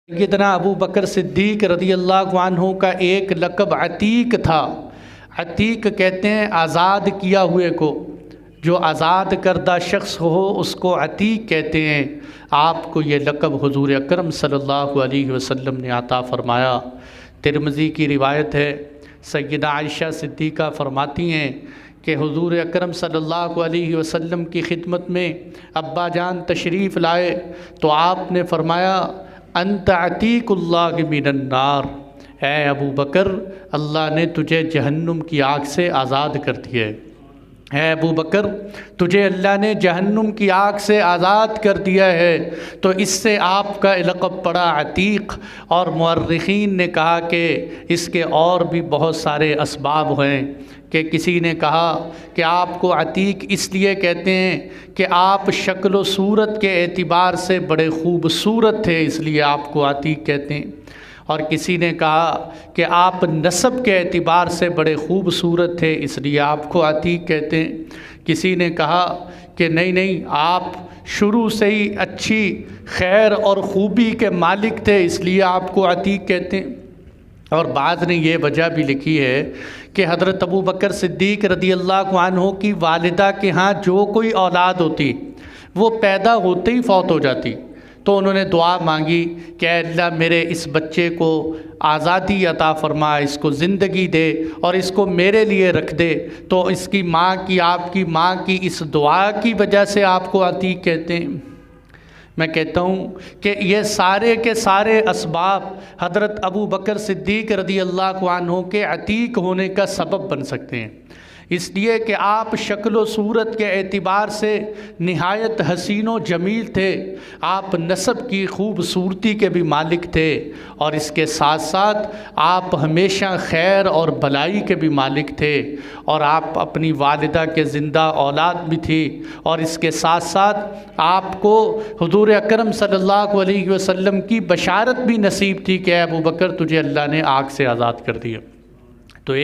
سیدنا ابوبکر صدیق رضی اللہ عنہ کا ایک لقب عتیق تھا۔ عتیق کہتے ہیں آزاد کیا ہوئے کو، جو آزاد کردہ شخص ہو اس کو عتیق کہتے ہیں۔ آپ کو یہ لقب حضور اکرم صلی اللہ علیہ وسلم نے عطا فرمایا۔ ترمذی کی روایت ہے، سیدہ عائشہ صدیقہ فرماتی ہیں کہ حضور اکرم صلی اللہ علیہ وسلم کی خدمت میں ابا جان تشریف لائے تو آپ نے فرمایا انت عتیق اللہ من النار، اے ابو بکر اللہ نے تجھے جہنم کی آگ سے آزاد کر دیا ہے۔ اے ابو بکر تجھے اللہ نے جہنم کی آگ سے آزاد کر دیا ہے۔ تو اس سے آپ کا لقب پڑا عتیق، اور مورخین نے کہا کہ اس کے اور بھی بہت سارے اسباب ہیں، کہ کسی نے کہا کہ آپ کو عتیق اس لیے کہتے ہیں کہ آپ شکل و صورت کے اعتبار سے بڑے خوبصورت تھے، اس لیے آپ کو عتیق کہتے ہیں، اور کسی نے کہا کہ آپ نسب کے اعتبار سے بڑے خوبصورت تھے اس لیے آپ کو عتیق کہتے ہیں، کسی نے کہا کہ نہیں آپ شروع سے ہی اچھی خیر اور خوبی کے مالک تھے اس لیے آپ کو عتیق کہتے ہیں، اور بعض نے یہ وجہ بھی لکھی ہے کہ حضرت ابوبکر صدیق رضی اللہ عنہ کی والدہ کے ہاں جو کوئی اولاد ہوتی وہ پیدا ہوتے ہی فوت ہو جاتی، تو انہوں نے دعا مانگی کہ اے اللہ میرے اس بچے کو آزادی عطا فرما، اس کو زندگی دے اور اس کو میرے لیے رکھ دے، تو اس کی ماں کی آپ کی ماں کی اس دعا کی وجہ سے آپ کو عتیق کہتے ہیں۔ میں کہتا ہوں کہ یہ سارے کے سارے اسباب حضرت ابوبکر صدیق رضی اللہ عنہ کے عتیق ہونے کا سبب بن سکتے ہیں، اس لیے کہ آپ شکل و صورت کے اعتبار سے نہایت حسین و جمیل تھے، آپ نسب کی خوبصورتی کے بھی مالک تھے، اور اس کے ساتھ ساتھ آپ ہمیشہ خیر اور بھلائی کے بھی مالک تھے، اور آپ اپنی والدہ کے زندہ اولاد بھی تھی، اور اس کے ساتھ ساتھ آپ کو حضور اکرم صلی اللہ علیہ وسلم کی بشارت بھی نصیب تھی کہ اے ابوبکر تجھے اللہ نے آگ سے آزاد کر دیا۔ تو